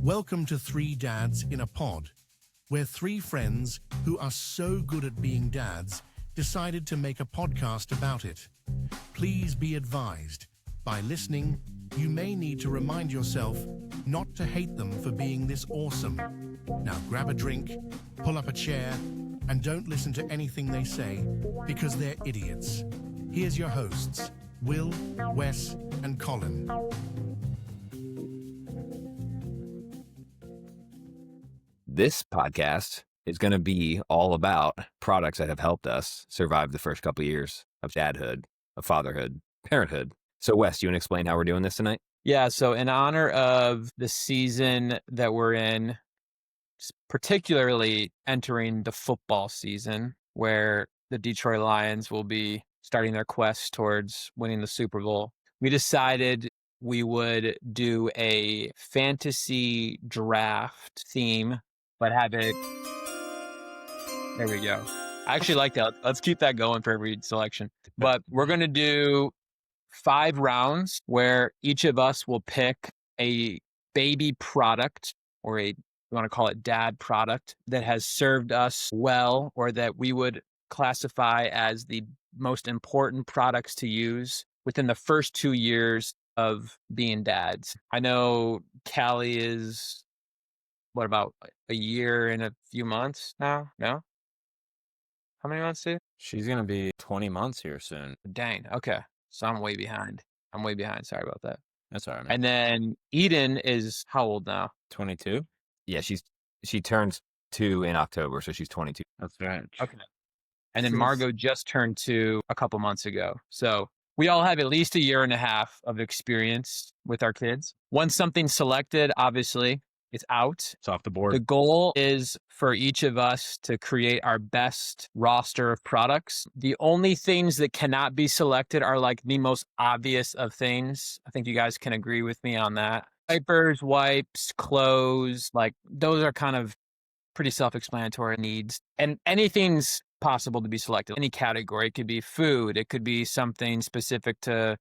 Welcome to Three Dads in a Pod, where three friends who are so good at being dads decided to make a podcast about it. Please be advised, by listening, you may need to remind yourself not to hate them for being this awesome. Now grab a drink, pull up a chair, and don't listen to anything they say because they're idiots. Here's your hosts, Will, Wes, and Colin. This podcast is going to be all about products that have helped us survive the first couple of years of dadhood, of fatherhood, parenthood. So Wes, you want to explain how we're doing this tonight? Yeah, so in honor of the season that we're in, particularly entering the football season where the Detroit Lions will be starting their quest towards winning the Super Bowl, we decided we would do a fantasy draft theme, but have it... There we go. I actually like that. Let's keep that going for every selection. But we're going to do 5 rounds where each of us will pick a baby product or you want to call it dad product that has served us well or that we would classify as the most important products to use within the first 2 years of being dads. I know Callie is, what, about a year and a few months now? No? How many months, Steve? She's going to be 20 months here soon. Dang. Okay. So I'm way behind. Sorry about that. That's all right, man. And then Eden is how old now? 22? Yeah, she turns 2 in October, so she's 22. That's right. Okay. And then Margot just turned 2 a couple months ago. So we all have at least a year and a half of experience with our kids. Once something's selected, obviously, it's out. It's off the board. The goal is for each of us to create our best roster of products. The only things that cannot be selected are like the most obvious of things. I think you guys can agree with me on that. Diapers, wipes, clothes, like those are kind of pretty self-explanatory needs. And anything's possible to be selected. Any category. It could be food. It could be something specific to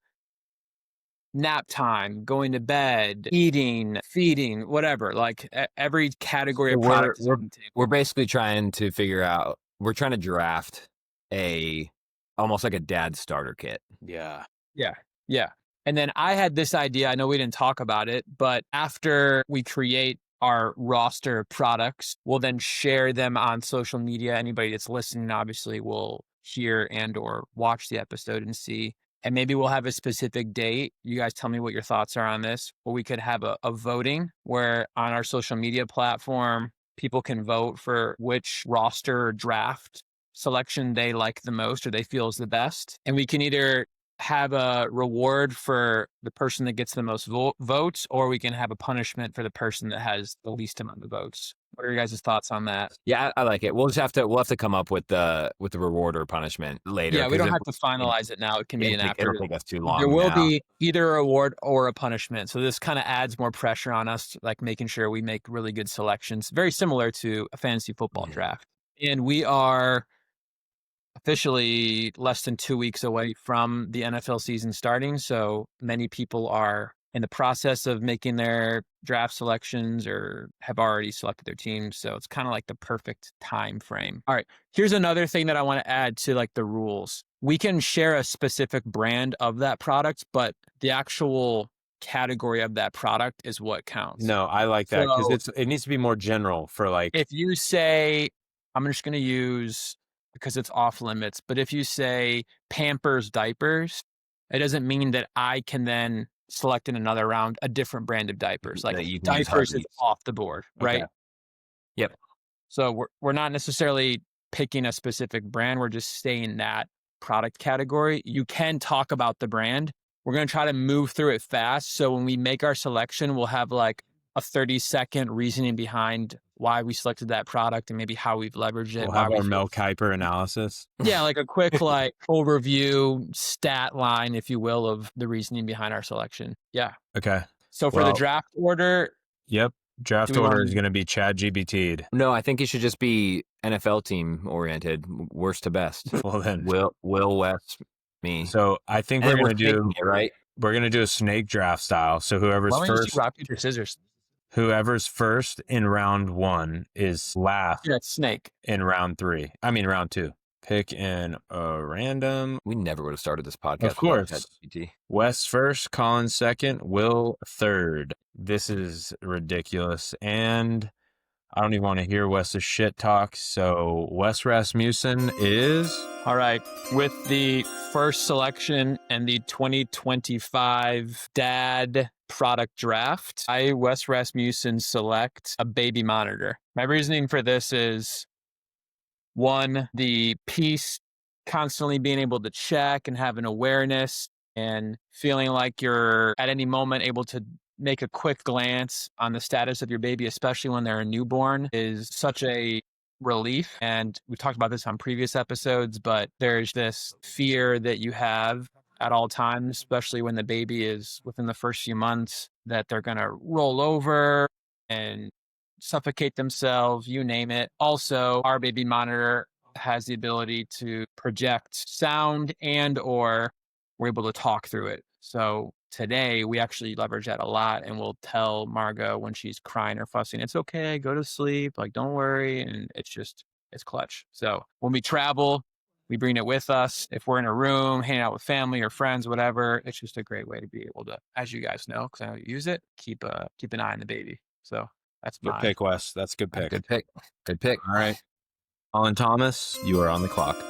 nap time, going to bed, eating, feeding, whatever. Like every category of product. We're basically trying to figure out, we're trying to draft almost like a dad starter kit. Yeah. And then I had this idea, I know we didn't talk about it, but after we create our roster of products, we'll then share them on social media. Anybody that's listening obviously will hear and or watch the episode and see. And maybe we'll have a specific date. You guys tell me what your thoughts are on this. Or we could have a voting where on our social media platform, people can vote for which roster or draft selection they like the most or they feel is the best. And we can either have a reward for the person that gets the most votes, or we can have a punishment for the person that has the least amount of votes. What are your guys' thoughts on that? Yeah, I like it. We'll have to come up with the reward or punishment later. Yeah, we don't have to finalize it now. It can be an after. It'll take us too long. There will be either a reward or a punishment. So this kind of adds more pressure on us, like making sure we make really good selections, very similar to a fantasy football draft. And we are officially less than 2 weeks away from the NFL season starting. So many people are in the process of making their draft selections or have already selected their teams. So it's kind of like the perfect time frame. All right. Here's another thing that I want to add to like the rules. We can share a specific brand of that product, but the actual category of that product is what counts. No, I like that because it needs to be more general for like... If you say, I'm just going to use... because it's off limits. But if you say Pampers diapers, it doesn't mean that I can then select in another round a different brand of diapers. Like diapers is off the board, right? Okay. Yep. So we're not necessarily picking a specific brand. We're just staying that product category. You can talk about the brand. We're going to try to move through it fast. So when we make our selection, we'll have like a 30-second reasoning behind why we selected that product and maybe how we've leveraged it. We'll have our Mel Kiper analysis. Yeah, like a quick like overview, stat line, if you will, of the reasoning behind our selection. Yeah. Okay. So for the draft order. Yep. Draft order is going to be Chad GBT'd. No, I think it should just be NFL team oriented, worst to best. Well then. Will, Wes, me. So I think we're going to do... Right? We're going to do a snake draft style. So whoever's Why don't you first... just rock, paper, scissors? Whoever's first in round 1 is last Yeah, snake. in round 3. I mean, round 2. Pick in a random. We never would have started this podcast. Of course. without ChatGPT. Wes first, Colin second, Will third. This is ridiculous. And I don't even want to hear Wes's shit talk. So Wes Rasmussen is... All right. With the first selection and the 2025 dad product draft, I, Wes Rasmussen, select a baby monitor. My reasoning for this is, one, the piece constantly being able to check and have an awareness and feeling like you're at any moment able to make a quick glance on the status of your baby, especially when they're a newborn, is such a relief. And we talked about this on previous episodes, but there's this fear that you have at all times, especially when the baby is within the first few months, that they're going to roll over and suffocate themselves, you name it. Also, our baby monitor has the ability to project sound and or we're able to talk through it. So today we actually leverage that a lot, and we'll tell Margot when she's crying or fussing, it's okay, go to sleep, like don't worry. And it's clutch. So when we travel, we bring it with us. If we're in a room, hanging out with family or friends, whatever, it's just a great way to be able to, as you guys know, because I know you use it, keep an eye on the baby. So that's Good mine. pick, Wes. That's a good pick. Good pick. Good pick. All right. Colin Thomas, you are on the clock.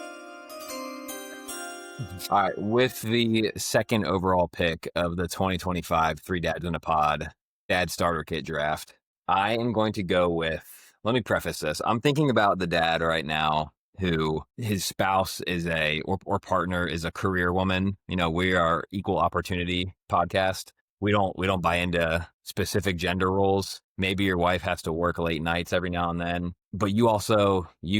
All right. With the second overall pick of the 2025 Three Dads in a Pod Dad Starter Kit Draft, I am going to go with, let me preface this. I'm thinking about the dad right now who his spouse is or partner is a career woman. You know, we are equal opportunity podcast. We don't buy into specific gender roles. Maybe your wife has to work late nights every now and then, but you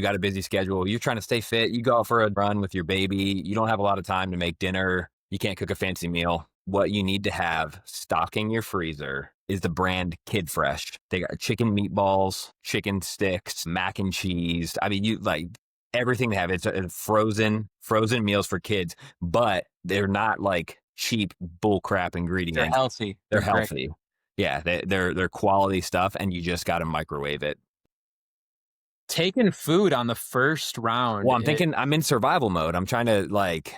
got a busy schedule. You're trying to stay fit. You go out for a run with your baby. You don't have a lot of time to make dinner. You can't cook a fancy meal. What you need to have stocking your freezer is the brand Kid Fresh. They got chicken meatballs, chicken sticks, mac and cheese. I mean, you like everything they have. It's frozen meals for kids, but they're not like cheap bullcrap ingredients. They're healthy. They're healthy. Yeah, they're quality stuff, and you just got to microwave it. Taking food on the first round. Well, I'm in survival mode. I'm trying to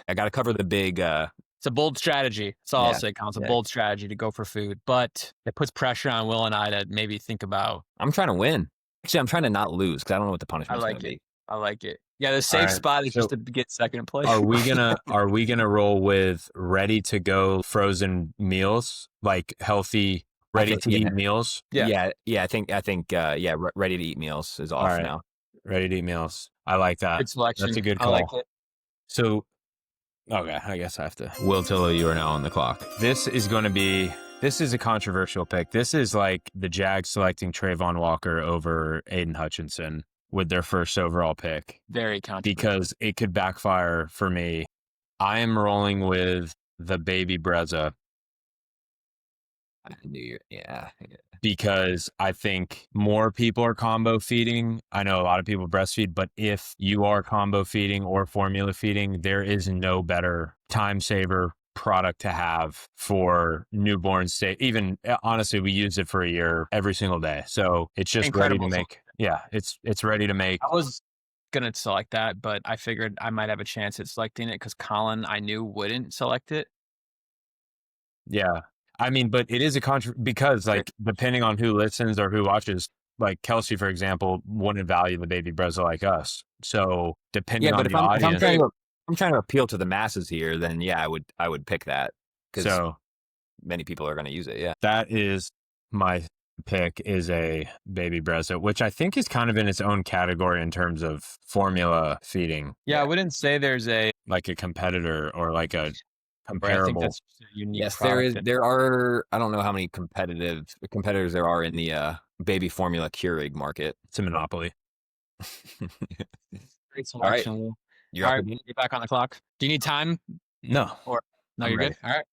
I got to cover the big. It's a bold strategy. That's all I'll say, Colin. It's a bold strategy to go for food, but it puts pressure on Will and I to maybe think about. I'm trying to win. Actually, I'm trying to not lose because I don't know what the punishment is going to be. I like it. Yeah, the safe spot is just to get second place. Are we gonna roll with ready to go frozen meals, like healthy ready to eat meals? Yeah. I think ready to eat meals is off now. Ready to eat meals. I like that. Good selection. That's a good call. I like it. So, okay, I guess I have to. Will Tillo, you are now on the clock. This is a controversial pick. This is like the Jags selecting Trayvon Walker over Aiden Hutchinson with their first overall pick. Very controversial. Because it could backfire for me. I am rolling with the baby Brezza. I knew Because I think more people are combo feeding. I know a lot of people breastfeed, but if you are combo feeding or formula feeding, there is no better time saver product to have for newborn state. Even honestly, we use it for a year every single day. So it's just ready to make. Yeah, it's ready to make. I was going to select that, but I figured I might have a chance at selecting it because Colin, I knew, wouldn't select it. Yeah. I mean, but it is because like depending on who listens or who watches, like Kelsey, for example, wouldn't value the baby Brezza like us. So depending on the audience. If I'm trying to appeal to the masses here, then I would pick that because many people are going to use it. Yeah. That is my pick, is a baby Brezza, which I think is kind of in its own category in terms of formula feeding. Yeah, I wouldn't say there's a competitor or like a comparable. I think that's a unique yes, product. there are. I don't know how many competitors there are in the baby formula Keurig market. It's a monopoly. Great selection. All right, you're back on the clock. Do you need time? No. You're good. All right.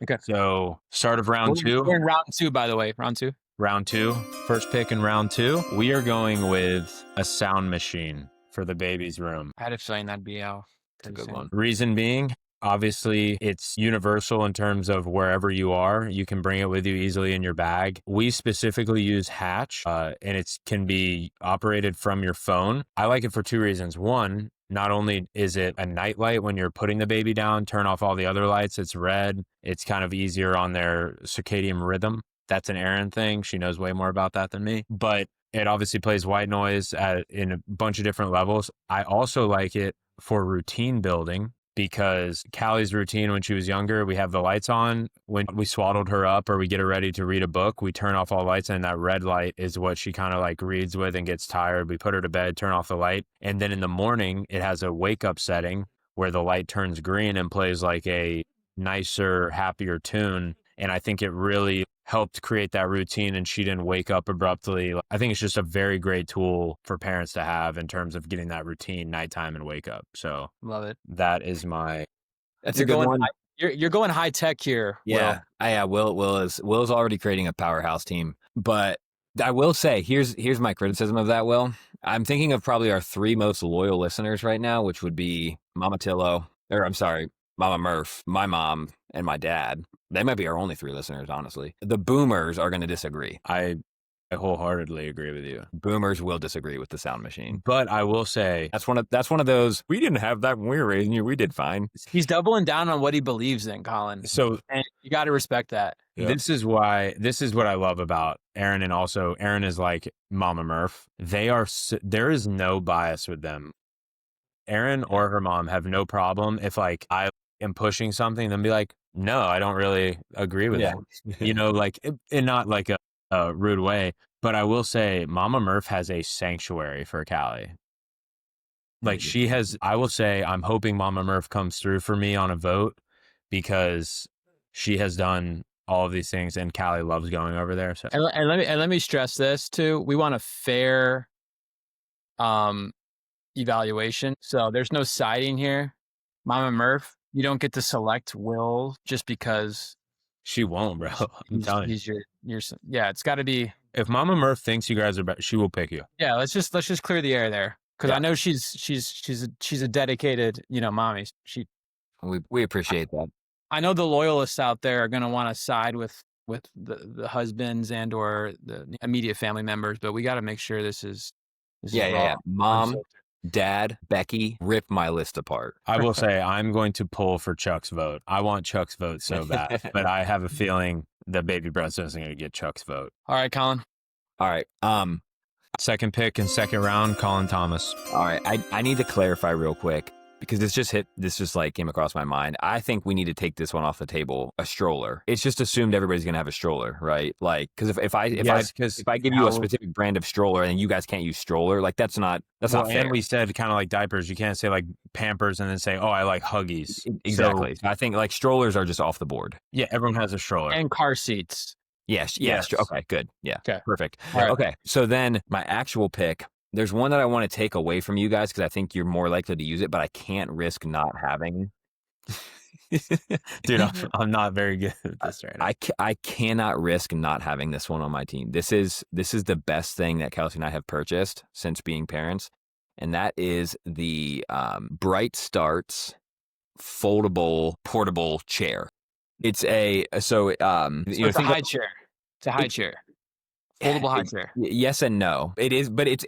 Okay. So start of round 2. We're in round 2, by the way. Round 2. Round 2. First pick in round 2. We are going with a sound machine for the baby's room. I had a feeling that'd be out. It's a good one. Reason being, Obviously, it's universal in terms of wherever you are. You can bring it with you easily in your bag. We specifically use Hatch, and it can be operated from your phone. I like it for 2 reasons. One, not only is it a night light when you're putting the baby down, turn off all the other lights, it's red. It's kind of easier on their circadian rhythm. That's an Erin thing. She knows way more about that than me. But it obviously plays white noise in a bunch of different levels. I also like it for routine building, because Callie's routine when she was younger, we have the lights on. When we swaddled her up or we get her ready to read a book, we turn off all lights, and that red light is what she kind of like reads with and gets tired. We put her to bed, turn off the light. And then in the morning, it has a wake up setting where the light turns green and plays like a nicer, happier tune. And I think it really helped create that routine, and she didn't wake up abruptly. I think it's just a very great tool for parents to have in terms of getting that routine nighttime and wake up. So Love it. that is my. That's You're a good going one. You're going high tech here. Yeah. Will's already creating a powerhouse team. But I will say, here's my criticism of that, Will. I'm thinking of probably our 3 most loyal listeners right now, which would be Mama Murph, my mom, and my dad. They might be our only 3 listeners, honestly. The boomers are going to disagree. I wholeheartedly agree with you. Boomers will disagree with the sound machine. But I will say That's one of those, we didn't have that when we were raising you. We did fine. He's doubling down on what he believes in, Colin. so. And you got to respect that. Yeah. This is what I love about Erin, and also Erin is like Mama Murph. There is no bias with them. Erin or her mom have no problem if like I am pushing something, then be like, no, I don't really agree with that. Like in not like a rude way, but I will say Mama Murph has a sanctuary for Callie. Like I will say, I'm hoping Mama Murph comes through for me on a vote, because she has done all of these things, and Callie loves going over there. So And let me stress this too. We want a fair evaluation. So there's no siding here. Mama Murph, you don't get to select Will just because she won't, bro. I'm telling you. he's your yeah, it's got to be. If Mama Murph thinks you guys are better, she will pick you. Yeah, let's just clear the air there, because I know she's a dedicated, mommy. We appreciate that. I know the loyalists out there are going to want to side with the husbands and or the immediate family members, but we got to make sure this is raw. Mom, Dad, Becky, rip my list apart. I will say I'm going to pull for Chuck's vote. I want Chuck's vote so bad, but I have a feeling that Baby Breath isn't going to get Chuck's vote. All right, Colin. All right. Second pick in second round, Colin Thomas. All right. I need to clarify real quick, because this just like came across my mind. I think we need to take this one off the table. A stroller. It's just assumed everybody's going to have a stroller, right? Like, because if I give you a specific brand of stroller and you guys can't use stroller, like that's not fair. And we said kind of like diapers. You can't say like Pampers and then say, oh, I like Huggies. Exactly. So, I think like strollers are just off the board. Yeah, everyone has a stroller. And car seats. Yes. Okay, good. Yeah. Okay. Perfect. All right. Okay. So then my actual pick, there's one that I want to take away from you guys because I think you're more likely to use it, but I can't risk not having. Dude, I'm not very good at this right now. I cannot risk not having this one on my team. This is the best thing that Kelsey and I have purchased since being parents, and that is the Bright Starts foldable portable chair. It's a it's a high chair. It's a high chair. Foldable high chair. Yes and no. It is, but it's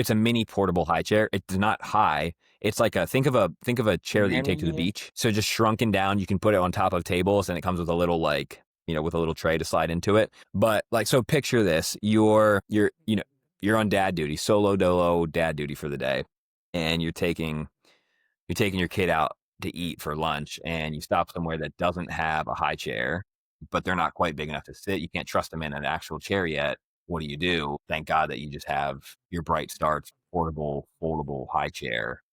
a mini portable high chair. It's not high. It's like think of a chair that you take to the beach. So just shrunken down. You can put it on top of tables, and it comes with a little with a little tray to slide into it. But so picture this: you're on dad duty, solo dolo dad duty for the day, and you're taking your kid out to eat for lunch, and you stop somewhere that doesn't have a high chair, but they're not quite big enough to sit. You can't trust them in an actual chair yet. What do? Thank God that you just have your Bright Starts portable, foldable high chair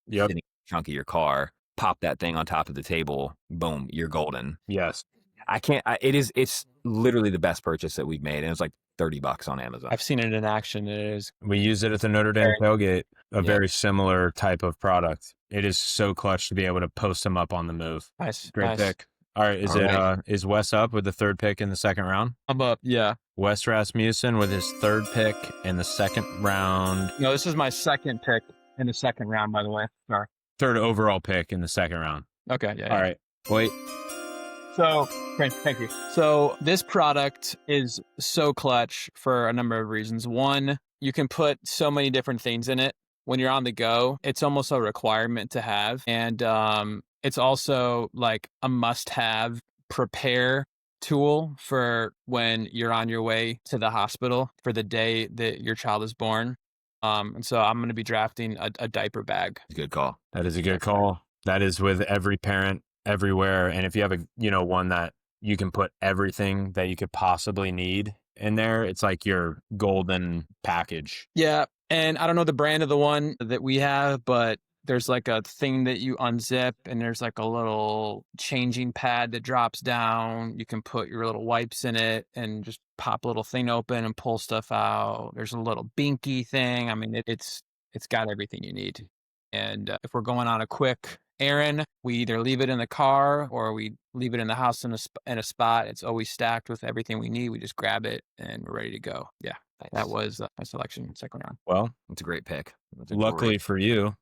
sitting in the trunk of your car. Pop that thing on top of the table. Boom, you're golden. Yes. It's literally the best purchase that we've made. And it was like $30 on Amazon. I've seen it in action. It is. We used it at the Notre Dame tailgate, very similar type of product. It is so clutch to be able to post them up on the move. Nice. Great pick. All right. Is Wes up with the third pick in the second round? I'm up. Yeah. Wes Rasmussen with his third pick in the second round. No, this is my second pick in the second round, by the way. Sorry. Third overall pick in the second round. Okay. Yeah. All right. Wait. So, great, thank you. So this product is so clutch for a number of reasons. One, you can put so many different things in it. When you're on the go, it's almost a requirement to have. And it's also like a must-have prepare tool for when you're on your way to the hospital for the day that your child is born. And so I'm going to be drafting a diaper bag. Good call. That is a good call. That is with every parent everywhere. And if you have a, one that you can put everything that you could possibly need in there, it's like your golden package. Yeah. And I don't know the brand of the one that we have, but there's like a thing that you unzip and there's like a little changing pad that drops down. You can put your little wipes in it and just pop a little thing open and pull stuff out. There's a little binky thing. I mean, it's got everything you need. And if we're going on a quick errand, we either leave it in the car or we leave it in the house in a spot. It's always stacked with everything we need. We just grab it and we're ready to go. Yeah. Nice. That was my selection, second round. Well, That's a great pick. luckily for you,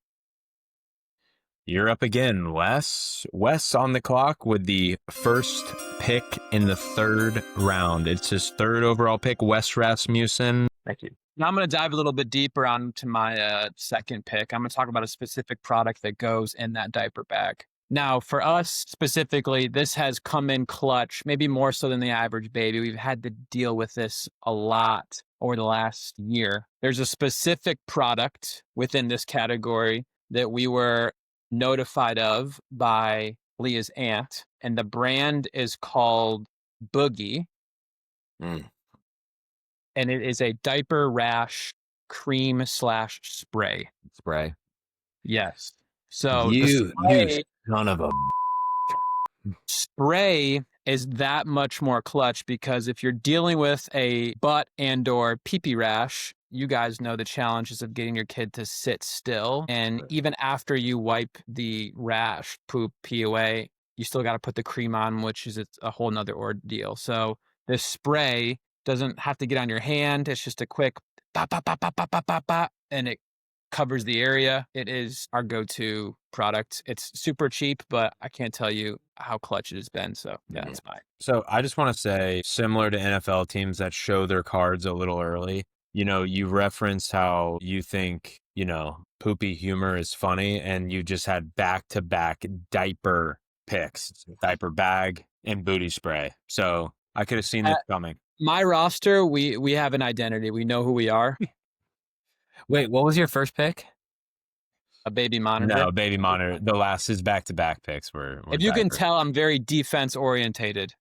you're up again, Wes. Wes on the clock with the first pick in the third round. It's his third overall pick, Wes Rasmussen. Thank you. Now I'm going to dive a little bit deeper onto my second pick. I'm going to talk about a specific product that goes in that diaper bag. Now, for us specifically, this has come in clutch, maybe more so than the average baby. We've had to deal with this a lot over the last year. There's a specific product within this category that we were notified of by Leah's aunt, and the brand is called Boogie. And it is a diaper rash cream / spray. Spray. Yes. So You son of a... spray is that much more clutch because if you're dealing with a butt and or pee-pee rash, you guys know the challenges of getting your kid to sit still. And even after you wipe the rash, poop, pee away, you still got to put the cream on, which is a whole nother ordeal. So this spray doesn't have to get on your hand. It's just a quick bop, bop, bop, bop, bop, bop, bop, bop, and it covers the area. It is our go-to product. It's super cheap, but I can't tell you how clutch it has been. So yeah, that's mine. So I just want to say, similar to NFL teams that show their cards a little early, you referenced how you think, poopy humor is funny, and you just had back-to-back diaper picks, diaper bag and booty spray. So I could have seen this coming. My roster, we have an identity. We know who we are. Wait, what was your first pick? A baby monitor. No, baby monitor. The last is back-to-back picks were If you can diaper. tell, I'm very defense orientated.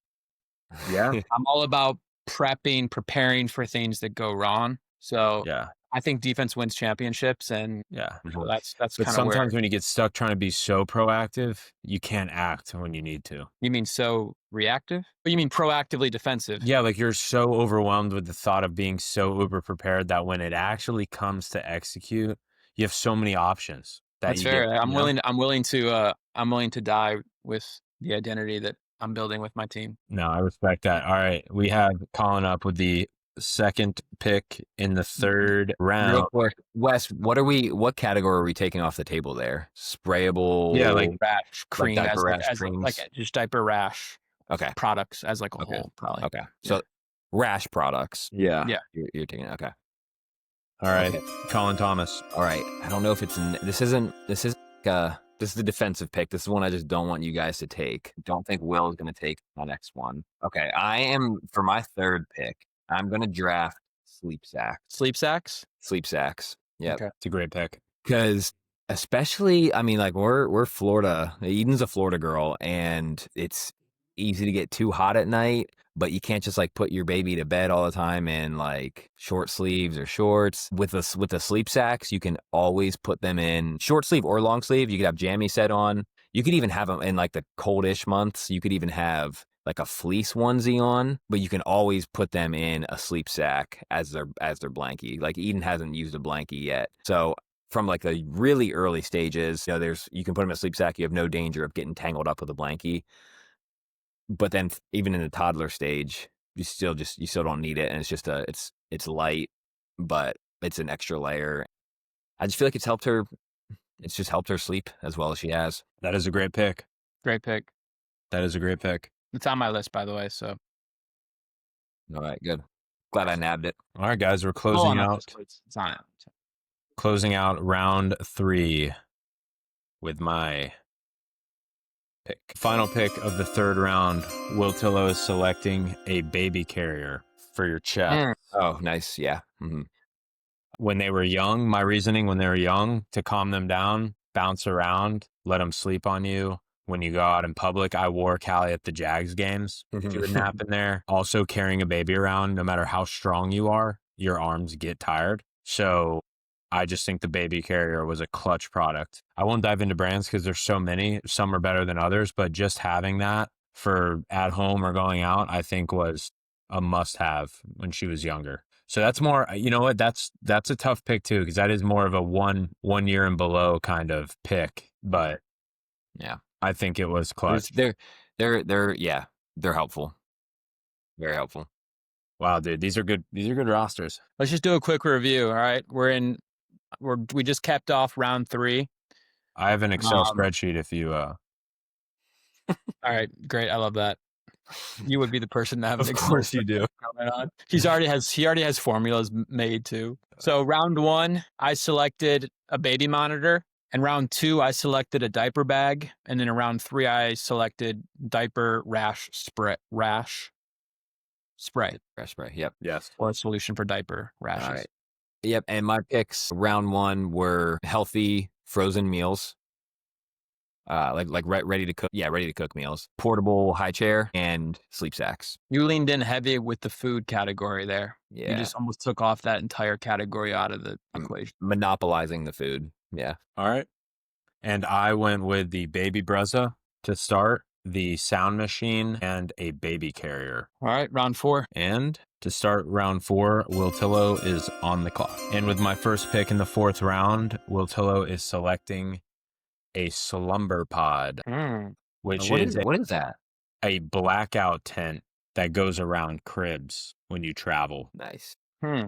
Yeah. I'm all about preparing for things that go wrong. So Yeah. I think defense wins championships, and Yeah. that's But kind of sometimes where. when you get stuck trying to be so proactive, you can't act when you need to. You mean so reactive? Or you mean proactively defensive? Yeah, like you're so overwhelmed with the thought of being so uber prepared that when it actually comes to execute, you have so many options. That's fair. I'm willing to die with the identity that I'm building with my team. No, I respect that. All right, we have Colin up with the second pick in the third round. Real quick, Wes, what category are we taking off the table there? Sprayable? Yeah, like Rash cream, diaper rash as creams? like just diaper rash Okay. products as like a Okay. whole, probably. Okay. So rash products. Yeah. Yeah. You're taking it. Okay. All right, Okay. Colin Thomas. All right. I don't know if this is the defensive pick. This is one I just don't want you guys to take. Don't think Will is going to take my next one. Okay. For my third pick, I'm going to draft sleep sacks. Sleep sacks? Sleep sacks. Yeah. Okay. It's a great pick. Because especially, I mean, like we're Florida. Eden's a Florida girl, and it's easy to get too hot at night, but you can't just like put your baby to bed all the time in like short sleeves or shorts. With the sleep sacks, you can always put them in short sleeve or long sleeve. You could have jammy set on. You could even have them in like the coldish months. You could even have like a fleece onesie on, but you can always put them in a sleep sack as their blankie. Like Eden hasn't used a blankie yet. So from like the really early stages, you can put them in a sleep sack. You have no danger of getting tangled up with a blankie. But then even in the toddler stage, you still don't need it. And it's just it's light, but it's an extra layer. I just feel like it's just helped her sleep as well as she has. That is a great pick. Great pick. That is a great pick. It's on my list, by the way. So All right, good. Glad I nabbed it. All right, guys, we're Hold closing on, out. it's on it. Closing out round 3 with my pick. Final pick of the 3rd round. Will Tillo is selecting a baby carrier for your chest. Oh, nice. Yeah. When they were young, my reasoning when they were young, to calm them down, bounce around, let them sleep on you. When you go out in public, I wore Callie at the Jags games. She would nap in there. Also, carrying a baby around, no matter how strong you are, your arms get tired. So I just think the baby carrier was a clutch product. I won't dive into brands because there's so many. Some are better than others, but just having that for at home or going out, I think was a must-have when she was younger. So that's more, you know what, that's a tough pick too, because that is more of a one year and below kind of pick. But Yeah, I think it was clutch. they're helpful. Very helpful. Wow, dude, these are good rosters. Let's just do a quick review. All right, we just capped off round 3. I have an Excel spreadsheet if you All right, great. I love that. You would be the person to have an Of Excel course you do. comment on. He already has formulas made too. So round 1, I selected a baby monitor. And round 2, I selected a diaper bag. And then in round 3, I selected diaper rash spray. Rash spray. Yep. Yes. Or a solution for diaper rashes. All right. Yep. And my picks round 1 were healthy frozen meals. Ready to cook. Yeah, ready to cook meals. Portable high chair and sleep sacks. You leaned in heavy with the food category there. Yeah. You just almost took off that entire category out of the equation. Monopolizing the food. Yeah. All right. And I went with the baby Brezza to start, the sound machine, and a baby carrier. All right, round 4. And to start round 4, Will Tillo is on the clock. And with my first pick in the 4th round, Will Tillo is selecting a slumber pod, which What is is that? a blackout tent that goes around cribs when you travel. Nice.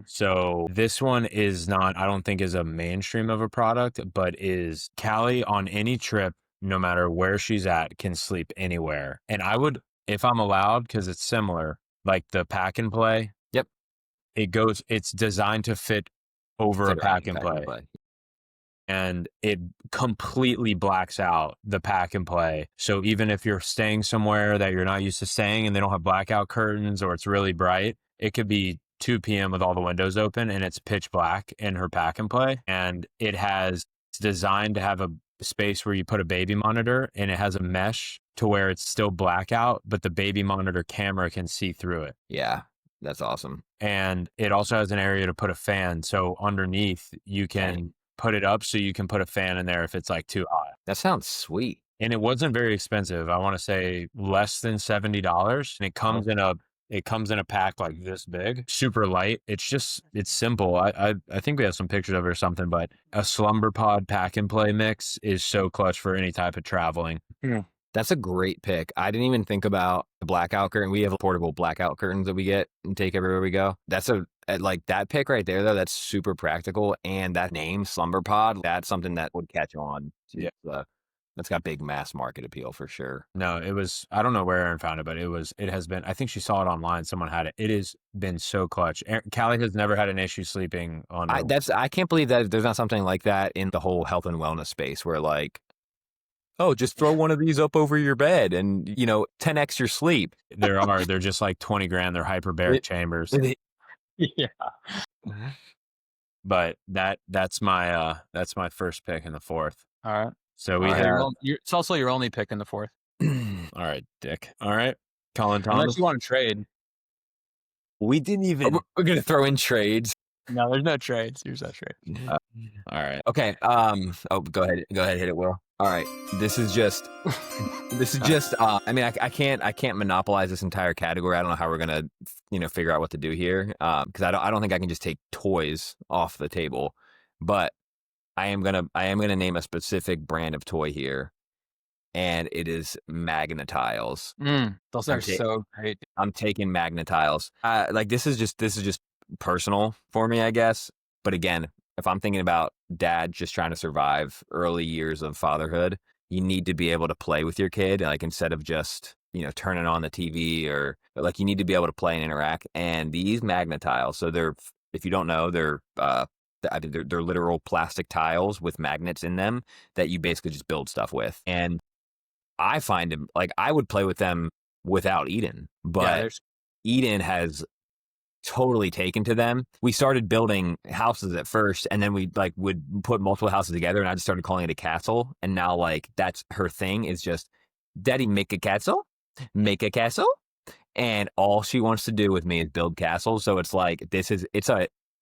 So this one is not, I don't think is a mainstream of a product, but is Callie on any trip, no matter where she's at, can sleep anywhere. And I would, if I'm allowed, because it's similar, like the pack and play. Yep. It's designed to fit over a pack and play. And it completely blacks out the pack and play. So even if you're staying somewhere that you're not used to staying and they don't have blackout curtains or it's really bright, it could be 2 p.m. with all the windows open and it's pitch black in her pack and play. And it's designed to have a space where you put a baby monitor, and it has a mesh to where it's still blackout, but the baby monitor camera can see through it. Yeah, that's awesome. And it also has an area to put a fan. So underneath you can put it up so you can put a fan in there if it's like too hot. That sounds sweet. And it wasn't very expensive. I want to say less than $70. And it comes in a pack like this big, super light. It's simple. I think we have some pictures of it or something, but a slumber pod pack and play mix is so clutch for any type of traveling. Yeah. That's a great pick. I didn't even think about the blackout curtain. We have portable blackout curtains that we get and take everywhere we go. That's like that pick right there, though. That's super practical. And that name, Slumber Pod, that's something that would catch on. Yeah. That's got big mass market appeal for sure. No, I don't know where Erin found it, but it has been, I think she saw it online. Someone had it. It has been so clutch. Callie has never had an issue sleeping on. I can't believe that there's not something like that in the whole health and wellness space where like, oh, just throw one of these up over your bed and, 10x your sleep. They're just like 20 grand. They're hyperbaric chambers. Yeah. But that's my first pick in the 4th. All right. So we have. It's also your only pick in the 4th. All right, Dick. All right, Colin Thomas. Unless you want to trade. We didn't even. We're gonna throw in trades. No, there's no trades. There's no trade. All right. Okay. Go ahead. Hit it, Will. All right. This is just. I mean, I can't monopolize this entire category. I don't know how we're gonna, figure out what to do here. Because I don't think I can just take toys off the table, but I am gonna name a specific brand of toy here, and it is Magnetiles. Those are so great. I'm taking Magnetiles. This is just personal for me, I guess. But again, if I'm thinking about dad just trying to survive early years of fatherhood, you need to be able to play with your kid, like instead of just, turning on the TV or like you need to be able to play and interact. And these magnet tiles, so they're, if you don't know, they're literal plastic tiles with magnets in them that you basically just build stuff with. And I find them, like, I would play with them without Eden, but Eden has totally taken to them. We started building houses at first, and then we like would put multiple houses together, and I just started calling it a castle. And now, like, that's her thing, is just, Daddy, make a castle, and all she wants to do with me is build castles. So it's like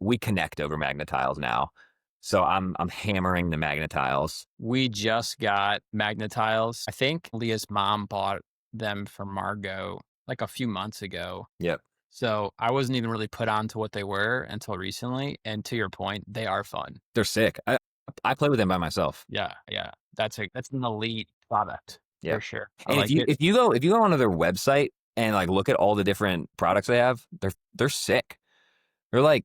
we connect over magnet tiles now. So I'm hammering the magnet tiles. We just got magnet tiles. I think Leah's mom bought them for Margot like a few months ago. Yep. So I wasn't even really put on to what they were until recently. And to your point, they are fun. They're sick. I play with them by myself. Yeah. That's an elite product for sure. And if you go onto their website and like look at all the different products they have, they're sick. They're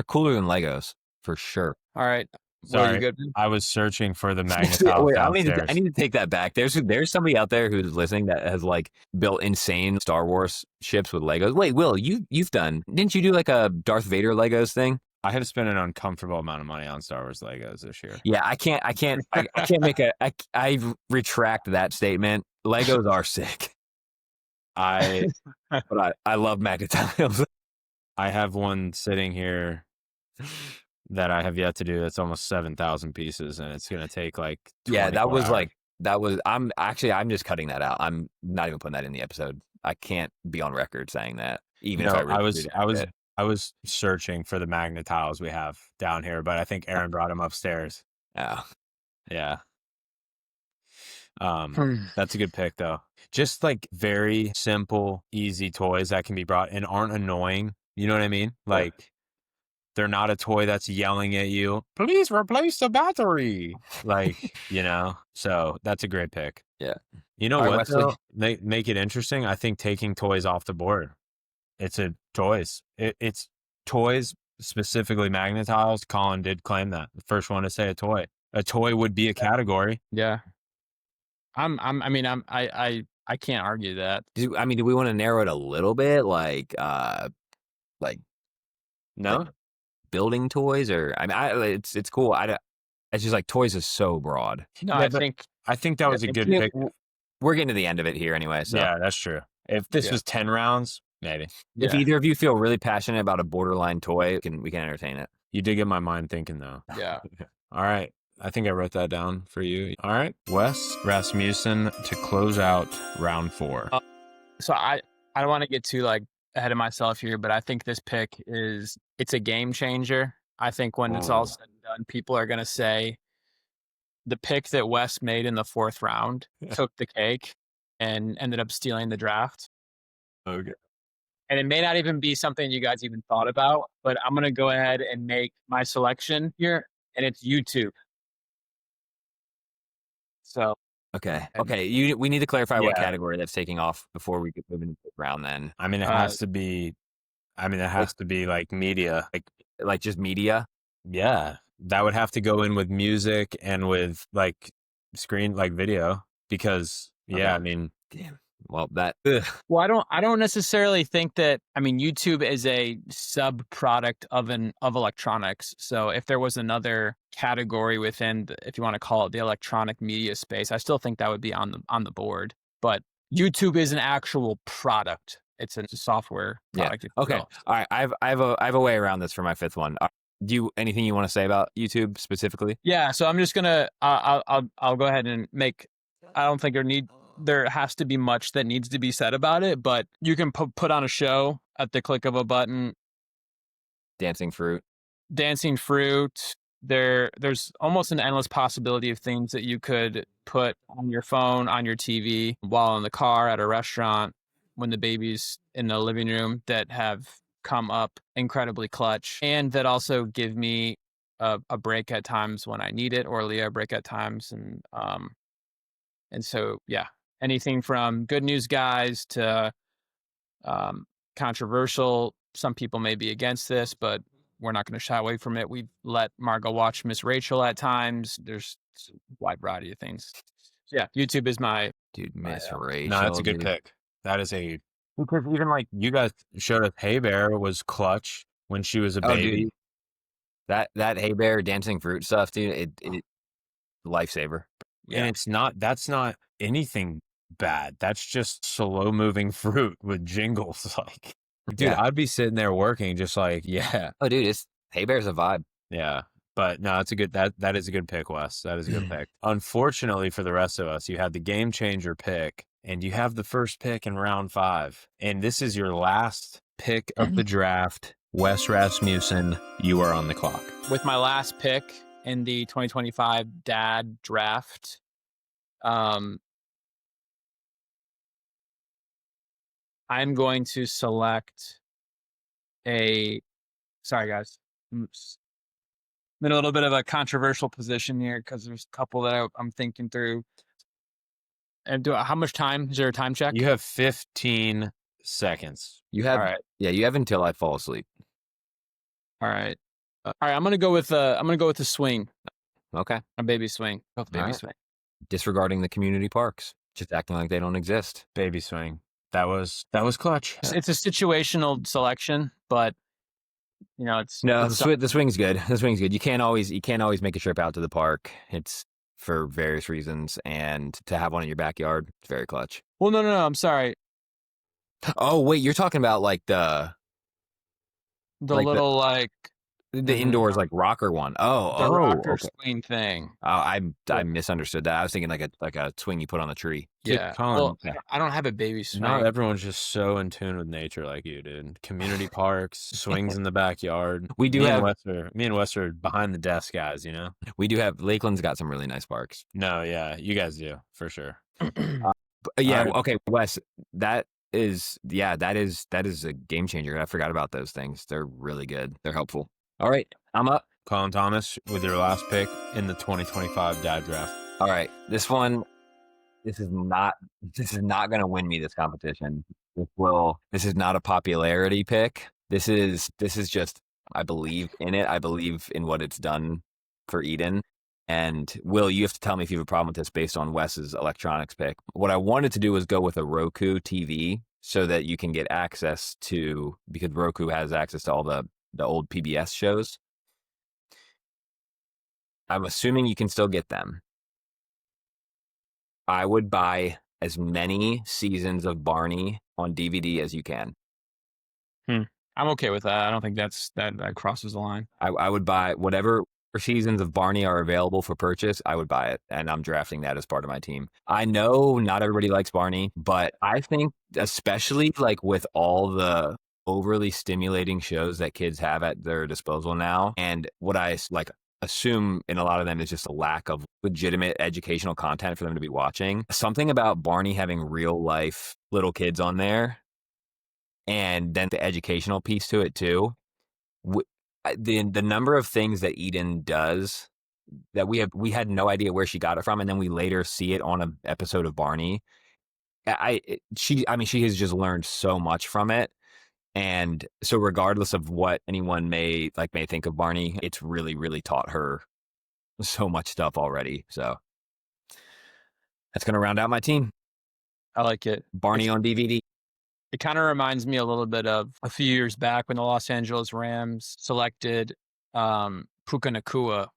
cooler than Legos for sure. All right. Sorry, you good? I was searching for the magnet tiles. Wait, I need to take that back. There's somebody out there who's listening that has like built insane Star Wars ships with Legos. Wait, Will, didn't you do like a Darth Vader Legos thing? I had to spend an uncomfortable amount of money on Star Wars Legos this year. Yeah, I can't I retract that statement. Legos are sick. But I love magnet tiles. I have one sitting here that I have yet to do. That's almost 7,000 pieces, and it's going to take like 24 hours. I'm just cutting that out. I'm not even putting that in the episode. I can't be on record saying that. Even if I was searching for the magnet tiles we have down here, but I think Aaron brought them upstairs. Oh. Yeah. That's a good pick though. Just like very simple, easy toys that can be brought and aren't annoying. You know what I mean? Like, they're not a toy that's yelling at you, please replace the battery. Like, so that's a great pick. Yeah. You know what, though? Make it interesting. I think taking toys off the board. It's toys. It's toys, specifically magnet tiles. Colin did claim that. The first one to say a toy. A toy would be a category. Yeah. I can't argue that. Do we want to narrow it a little bit? No? Like building toys, or it's cool. It's just like toys is so broad. No, I think that was a good pick. We're getting to the end of it here anyway. So yeah, that's true. If this was 10 rounds, maybe. If either of you feel really passionate about a borderline toy, we can entertain it. You did get my mind thinking though. Yeah. All right. I think I wrote that down for you. All right. Wes Rasmussen to close out round 4. So I don't want to get too ahead of myself here, but I think this pick it's a game changer. I think when it's all said and done, people are going to say the pick that Wes made in the 4th round took the cake and ended up stealing the draft. Okay. And it may not even be something you guys even thought about, but I'm going to go ahead and make my selection here, and it's YouTube. So. Okay. We need to clarify what category that's taking off before we get moving into the round. Then it has to be. It has to be like media, like just media. Yeah, that would have to go in with music and with like screen, like video, because damn. Well, Well, I don't necessarily think that. YouTube is a sub product of electronics. So if there was another category within, if you want to call it the electronic media space, I still think that would be on the board. But YouTube is an actual product. It's a software product. Yeah. Okay. All right. I have a way around this for my 5th one. Anything you want to say about YouTube specifically? Yeah. So I'm just gonna I'll go ahead and make. I don't think there has to be much that needs to be said about it, but you can put on a show at the click of a button. Dancing fruit. There's almost an endless possibility of things that you could put on your phone, on your TV, while in the car, at a restaurant, when the baby's in the living room, that have come up incredibly clutch, and that also give me a break at times when I need it, or Leah a break at times. And so, yeah, anything from good news guys to controversial. Some people may be against this, but we're not going to shy away from it. We've let Margot watch Miss Rachel at times. There's a wide variety of things. Yeah, YouTube is my Dude, Miss Rachel. No, that's a good dude. pick. That is a because even like you guys showed us, Hey Bear was clutch when she was a Oh, baby. dude. That Hey Bear dancing fruit stuff, dude, it lifesaver. And that's not anything bad. That's just slow moving fruit with jingles. Like, dude, Yeah. I'd be sitting there working just like, yeah, Oh, dude, Hey Bear's a vibe. yeah. But no, it's a good that is a good pick, Wes. That is a good pick. Unfortunately for the rest of us, you had the game changer pick, and you have the first pick in round 5. And this is your last pick of the draft. Wes Rasmussen, you are on the clock. with my last pick in the 2025 dad draft. I'm going to select sorry guys. I'm in a little bit of a controversial position here because there's a couple that I'm thinking through. And how much time? Is there a time check? You have 15 seconds. You have All right. Yeah, you have until I fall asleep. All right. All right. I'm gonna go with the swing. Okay. A baby swing. Go with baby right. swing. Disregarding the community parks. Just acting like they don't exist. Baby swing. That was clutch. It's a situational selection, but it's No, it's the swing's good. The swing's good. You can't always make a trip out to the park. It's for various reasons, and to have one in your backyard, it's very clutch. Well, no. I'm sorry. Oh wait, you're talking about like the Little indoors like rocker one. the rocker Okay. swing thing. Oh, I misunderstood that. I was thinking like a swing you put on the tree. Yeah. Colin, Well, I don't have a baby swing. not everyone's just so in tune with nature like you, dude. Community parks, swings in the backyard. We do me have and Wes are behind the desk guys, we do have Lakeland's got some really nice parks. No, yeah, you guys do for sure. Yeah, All right. okay, Wes, that is a game changer. I forgot about those things. They're really good. They're helpful. All right, I'm up. Colin Thomas with your last pick in the 2025 dad draft. All right, this is not going to win me this competition. This is not a popularity pick. This is just, I believe in it. I believe in what it's done for Eden. And Will, you have to tell me if you have a problem with this based on Wes's electronics pick. What I wanted to do was go with a Roku TV so that you can get access to, because Roku has access to all the old PBS shows. I'm assuming you can still get them. I would buy as many seasons of Barney on DVD as you can. I'm okay with that. I don't think that crosses the line. I would buy whatever seasons of Barney are available for purchase. I would buy it, and I'm drafting that as part of my team. I know not everybody likes Barney, but I think especially like with all the overly stimulating shows that kids have at their disposal now, and what I assume in a lot of them is just a lack of legitimate educational content for them to be watching. Something about Barney having real life little kids on there, and then the educational piece to it too. The number of things that Eden does that we had no idea where she got it from, and then we later see it on an episode of Barney. She has just learned so much from it. And so regardless of what anyone may think of Barney, it's really, really taught her so much stuff already. So that's going to round out my team. I like it. Barney on DVD. It kind of reminds me a little bit of a few years back when the Los Angeles Rams selected Puka Nacua.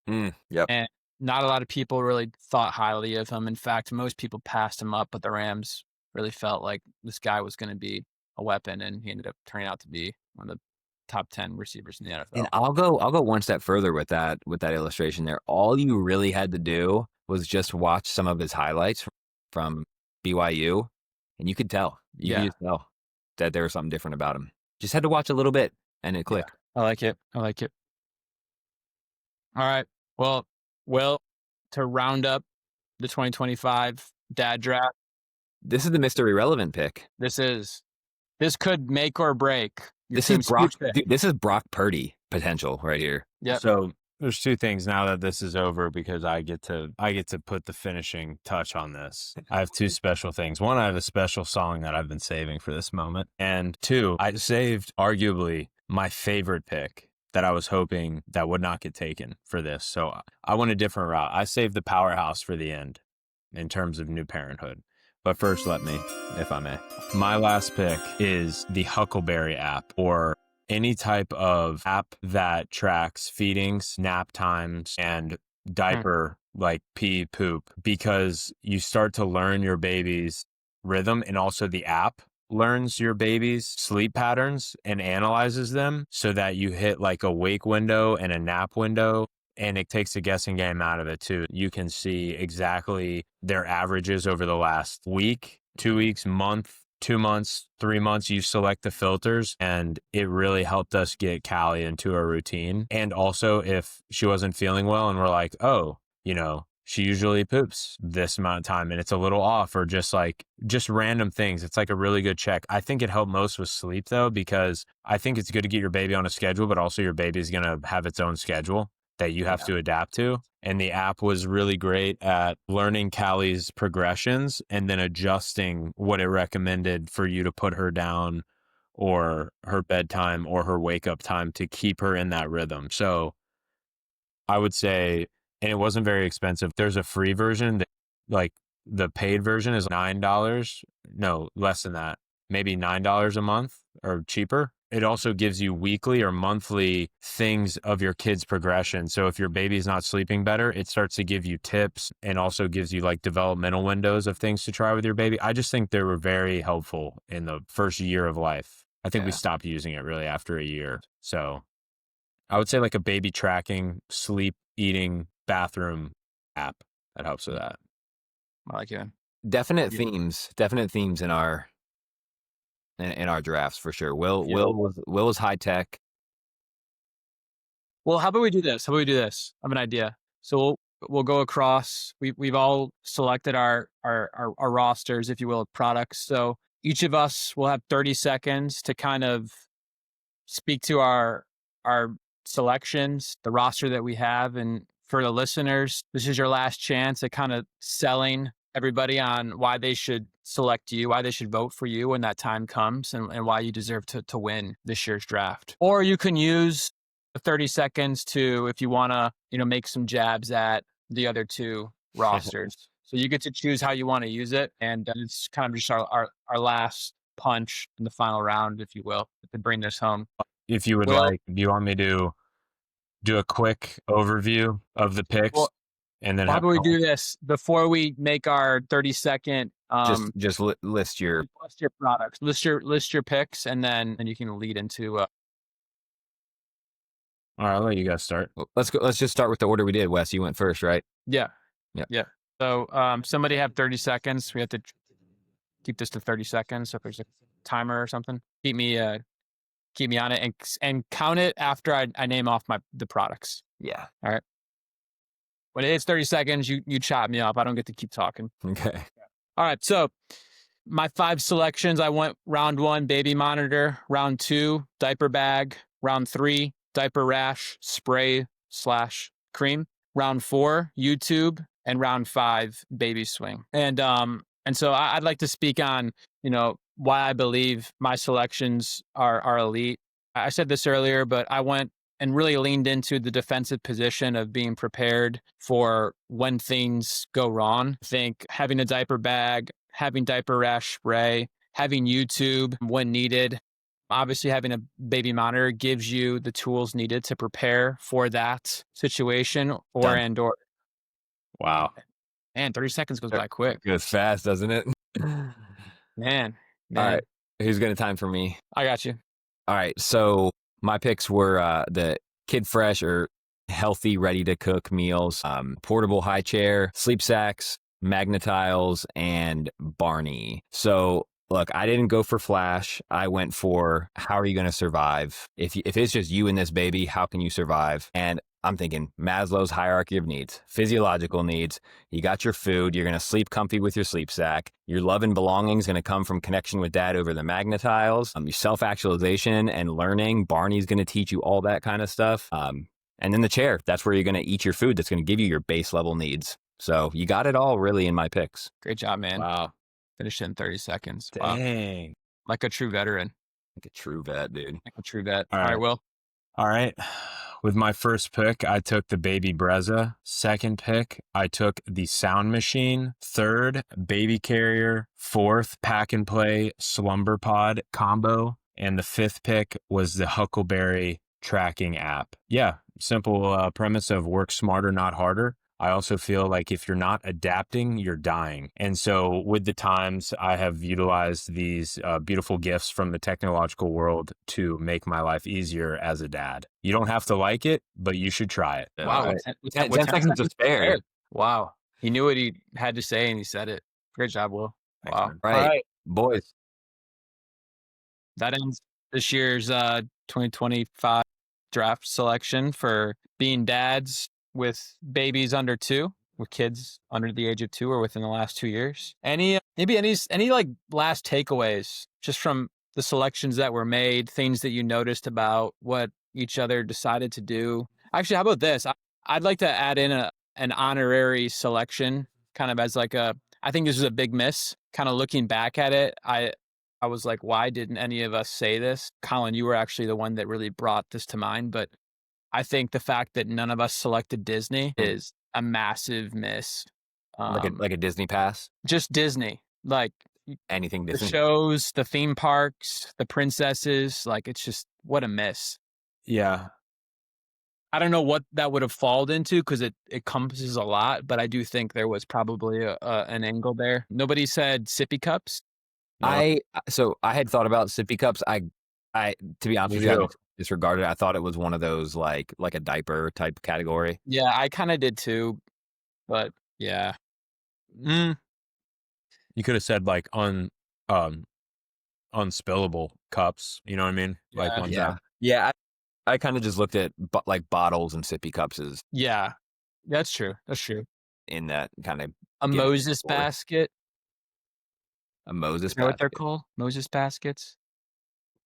Yep. And not a lot of people really thought highly of him. In fact, most people passed him up, but the Rams really felt like this guy was going to be a weapon, and he ended up turning out to be one of the top 10 receivers in the NFL. And I'll go one step further with that illustration there. All you really had to do was just watch some of his highlights from BYU, and you could tell. You could just tell that there was something different about him. Just had to watch a little bit, and it clicked. Yeah, I like it. All right. Well, to round up the 2025 dad draft, this is the Mr. Irrelevant pick. This could make or break. This is Brock Purdy potential right here. Yeah. So there's two things now that this is over, because I get to put the finishing touch on this. I have two special things. One, I have a special song that I've been saving for this moment. And two, I saved arguably my favorite pick that I was hoping that would not get taken for this. So I went a different route. I saved the powerhouse for the end. in terms of new parenthood. But first, let me, if I may. My last pick is the Huckleberry app, or any type of app that tracks feedings, nap times, and diaper, like pee, poop, because you start to learn your baby's rhythm, and also the app learns your baby's sleep patterns and analyzes them so that you hit like a wake window and a nap window. And it takes a guessing game out of it too. You can see exactly their averages over the last week, 2 weeks, month, 2 months, 3 months. You select the filters, and it really helped us get Callie into a routine. And also, if she wasn't feeling well and we're like, oh, she usually poops this amount of time and it's a little off, or just random things. It's like a really good check. I think it helped most with sleep though, because I think it's good to get your baby on a schedule, but also your baby's going to have its own schedule that you have to adapt to. And the app was really great at learning Callie's progressions and then adjusting what it recommended for you to put her down, or her bedtime, or her wake up time, to keep her in that rhythm. So I would say, and it wasn't very expensive. There's a free version that, like, the paid version is $9. No, less than that. Maybe $9 a month or cheaper. It also gives you weekly or monthly things of your kid's progression. So if your baby's not sleeping better, it starts to give you tips, and also gives you like developmental windows of things to try with your baby. I just think they were very helpful in the first year of life. I think we stopped using it really after a year. So I would say like a baby tracking, sleep, eating, bathroom app that helps with that. I like it. Definite themes in our drafts for sure. Will was high tech. Well, how about we do this? I have an idea. So we'll go across. We've all selected our rosters, if you will, of products. So each of us will have 30 seconds to kind of speak to our selections, the roster that we have. And for the listeners, this is your last chance at kind of selling everybody on why they should select you, why they should vote for you when that time comes, and why you deserve to win this year's draft. Or you can use the 30 seconds to, if you want to, make some jabs at the other two rosters. So you get to choose how you want to use it. And it's kind of just our last punch in the final round, if you will, to bring this home. If you would do you want me to do a quick overview of the picks? Well, and then how about we do this before we make our 30-second? Just list your products, list your picks, and then you can lead into. All right, I'll let you guys start. Let's go. Let's just start with the order we did. Wes, you went first, right? Yeah. So somebody have 30 seconds. We have to keep this to 30 seconds. So if there's a timer or something, keep me on it, and count it after I name off the products. Yeah. All right. When it hits 30 seconds, you chop me up. I don't get to keep talking. Okay. All right. So my 5 selections, I went round 1, baby monitor, round 2, diaper bag, round 3, diaper rash, spray / cream, round 4, YouTube, and round 5, baby swing. And so I'd like to speak on, why I believe my selections are elite. I said this earlier, but I went and really leaned into the defensive position of being prepared for when things go wrong. I think having a diaper bag, having diaper rash spray, having YouTube when needed, obviously having a baby monitor gives you the tools needed to prepare for that situation or. Wow. Man, 30 seconds goes by quick. It goes fast, doesn't it? Man. All right. Who's going to time for me? I got you. All right. So my picks were the Kid Fresh or healthy, ready to cook meals, portable high chair, sleep sacks, Magnetiles, and Barney. So look, I didn't go for flash. I went for how are you going to survive? If it's just you and this baby, how can you survive? And I'm thinking Maslow's hierarchy of needs, physiological needs. You got your food. You're going to sleep comfy with your sleep sack. Your love and belonging is going to come from connection with dad over the Magnetiles. Your self-actualization and learning. Barney's going to teach you all that kind of stuff. And then the chair, that's where you're going to eat your food. That's going to give you your base level needs. So you got it all really in my picks. Great job, man. Wow. Finished in 30 seconds. Dang. Wow. Like a true veteran. Like a true vet, dude. Like a true vet. All right, Will. All right. With my first pick, I took the Baby Brezza. Second pick, I took the Sound Machine. Third, Baby Carrier. Fourth, Pack and Play Slumber Pod combo. And the fifth pick was the Huckleberry tracking app. Yeah, simple premise of work smarter, not harder. I also feel like if you're not adapting, you're dying. And so with the times, I have utilized these beautiful gifts from the technological world to make my life easier as a dad. You don't have to like it, but you should try it. Wow. Right. What 10 10 seconds to spare. Wow. He knew what he had to say and he said it. Great job, Will. Thanks, Wow. man. Right. All right. Boys. That ends this year's 2025 draft selection for being dads with babies under 2, with kids under the age of 2 or within the last 2 years. Any like last takeaways just from the selections that were made, things that you noticed about what each other decided to do? Actually, how about this? I'd like to add in an honorary selection, kind of as like I think this was a big miss. Kind of looking back at it, I was like, why didn't any of us say this? Colin, you were actually the one that really brought this to mind, but I think the fact that none of us selected Disney is a massive miss. Like a Disney pass? Just Disney, like Anything the Disney? shows, the theme parks, the princesses, like it's just what a miss. Yeah. I don't know what that would have fallen into because it encompasses a lot, but I do think there was probably an angle there. Nobody said sippy cups. No. I had thought about sippy cups. I to be honest with you, I disregarded it. I thought it was one of those like a diaper type category. Yeah, I kind of did too, but yeah. You could have said like unspillable cups. You know what I mean? Like ones that. Yeah. I kind of just looked at like bottles and sippy cups as Yeah, that's true. That's true. in that kind of A Get it Moses before. basket. a Moses Is that what they're basket. called? Moses baskets.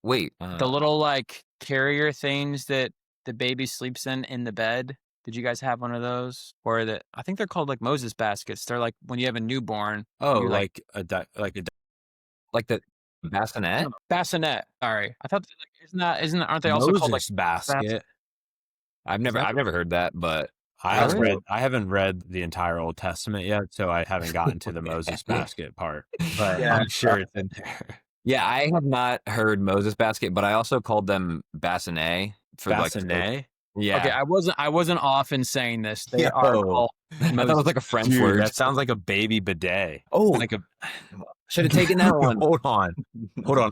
Wait, The little like carrier things that the baby sleeps in the bed. Did you guys have one of those? Or I think they're called like Moses baskets. They're like when you have a newborn. Oh, you, like like the bassinet? bassinet. Sorry, I thought aren't they also Moses called like basket. I've never heard that, but I That's haven't cool. read. I haven't read the entire Old Testament yet, so I haven't gotten to the Moses basket part. But Yeah. I'm sure it's in there. yeah, I have not heard Moses basket, but I also called them bassinet for Bassinet. yeah. Okay, I wasn't off in saying this. They are Yo. called I thought it was like a French Dude, word. that sounds like a baby bidet. Oh, Like a should have taken that one. Hold on.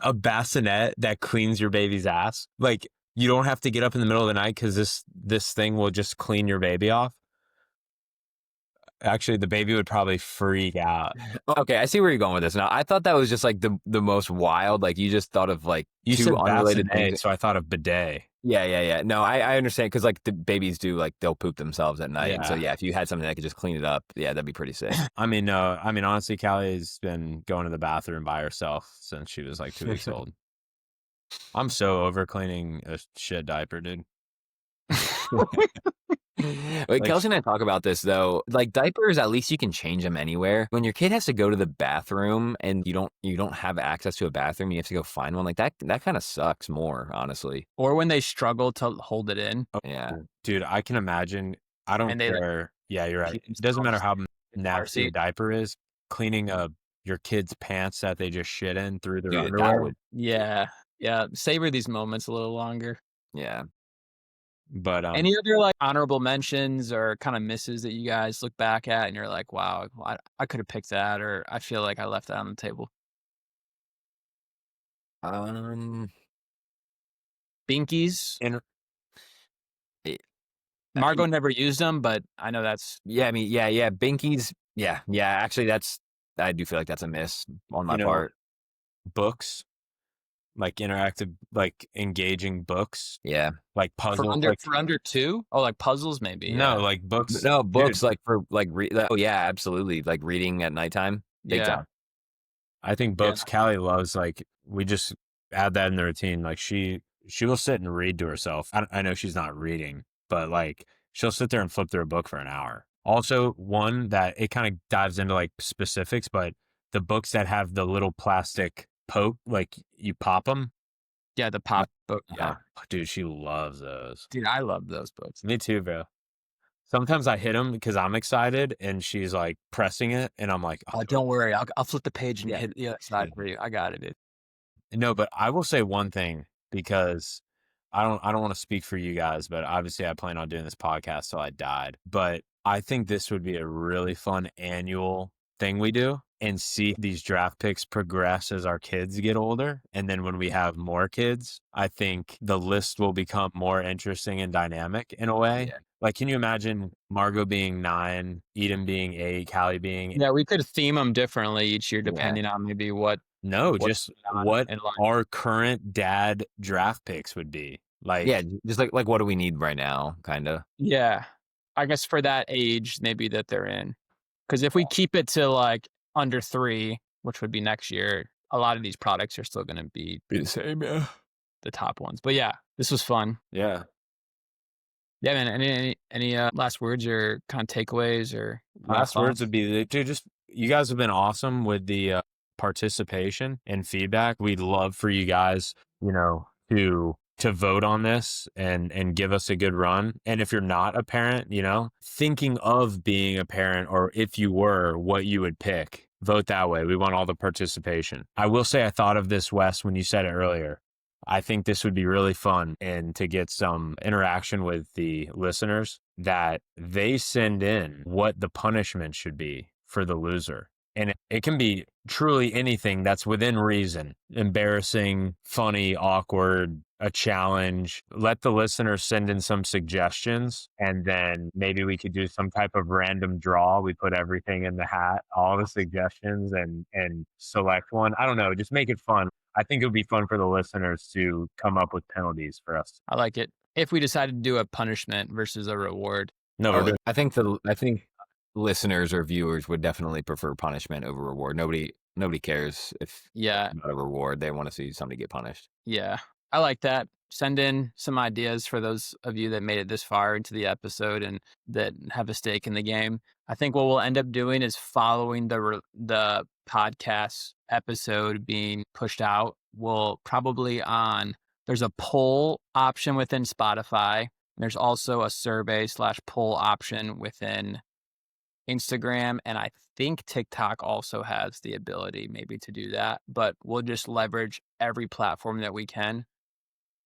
A bassinet that cleans your baby's ass. Like you don't have to get up in the middle of the night because this thing will just clean your baby off. Actually, the baby would probably freak out. Okay, I see where you're going with this. Now, I thought that was just like the most wild. Like you just thought of like You two said unrelated bassinet, things. so I thought of bidet. Yeah. No, I understand because like the babies do like they'll poop themselves at night. And so Yeah. yeah, if you had something that could just clean it up, yeah, that'd be pretty sick. I mean, honestly, Callie's been going to the bathroom by herself since she was like 2 weeks old. I'm so over cleaning a shit diaper, dude. Wait, Kelsey and I talk about this though. Like diapers, at least you can change them anywhere. When your kid has to go to the bathroom and you don't have access to a bathroom, you have to go find one. Like that kind of sucks more, honestly. or when they struggle to hold it in. Yeah. Dude, I can imagine. I don't And they, like, care. Yeah, you're right. keep It doesn't matter how themselves nasty a seat. diaper is. Cleaning your kid's pants that they just shit in through their Dude, that underwear. would- Yeah. Savor these moments a little longer. yeah. But Any other like honorable mentions or kind of misses that you guys look back at and you're like, wow, I could have picked that, or I feel like I left that on the table. Binkies. Margot never used them, but I know that's Yeah, I mean, yeah, Binkies. Yeah. Actually, I do feel like that's a miss on my part. books, like interactive, like engaging books, Yeah. like puzzles. for under 2. Oh, like puzzles maybe. No, yeah. like books. No, Dude, books like for like oh yeah, absolutely. Like reading at nighttime. Big Yeah. time. I think books. Callie loves, like, we just add that in the routine. Like she will sit and read to herself. I know she's not reading, but like she'll sit there and flip through a book for an hour. Also, one that it kind of dives into like specifics, but the books that have the little plastic poke, like you pop them, Yeah, the pop book. Yeah. Dude, she loves those. Dude, I love those books. Me too, bro. Sometimes I hit them because I'm excited and she's like pressing it and I'm like, Oh, don't worry. I'll flip the page and Yeah. hit the other side for you. I got it, dude. No, but I will say one thing because I don't want to speak for you guys, but obviously I plan on doing this podcast till I died. But I think this would be a really fun annual thing we do and see these draft picks progress as our kids get older. And then when we have more kids, I think the list will become more interesting and dynamic in a way. Yeah. Like, can you imagine Margot being 9, Eden being 8, Callie being Yeah, we could theme them differently each year depending on maybe what. No, what's just going on what in life. our current dad draft picks would be. Like, Yeah, just like what do we need right now, kind of. Yeah. I guess for that age, maybe that they're in. Because if we keep it to like under 3, which would be next year, a lot of these products are still going to be Be the same, yeah. the top ones. But yeah, this was fun. yeah. Yeah, man. Any last words or kind of takeaways or Last words would be, dude, just you guys have been awesome with the participation and feedback. We'd love for you guys, to vote on this and give us a good run. And if you're not a parent, thinking of being a parent, or if you were, what you would pick, vote that way. We want all the participation. I will say I thought of this, Wes, when you said it earlier. I think this would be really fun and to get some interaction with the listeners that they send in what the punishment should be for the loser. And it can be truly anything that's within reason. Embarrassing, funny, awkward, a challenge. Let the listeners send in some suggestions, and then maybe we could do some type of random draw. We put everything in the hat, all the suggestions, and select one. I don't know, just make it fun. I think it would be fun for the listeners to come up with penalties for us. I like it. If we decided to do a punishment versus a reward. No, we're I think listeners or viewers would definitely prefer punishment over reward. Nobody cares if Yeah. about a reward. They want to see somebody get punished. Yeah. I like that. Send in some ideas for those of you that made it this far into the episode and that have a stake in the game. I think what we'll end up doing is following the podcast episode being pushed out. We'll probably there's a poll option within Spotify. There's also a survey/poll option within Instagram. And I think TikTok also has the ability maybe to do that, but we'll just leverage every platform that we can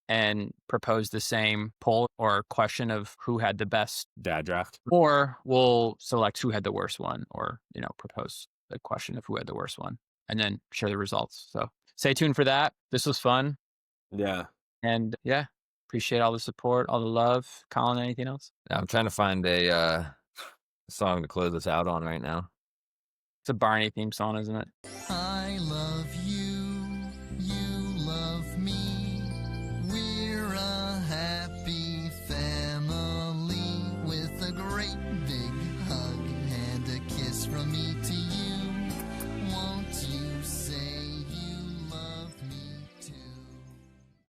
and propose the same poll or question of who had the best dad draft. Or we'll select who had the worst one, or, propose the question of who had the worst one and then share the results. So stay tuned for that. This was fun. Yeah. And yeah, appreciate all the support, all the love. Colin, anything else? I'm trying to find a song to close us out on right now. It's a Barney theme song, isn't it?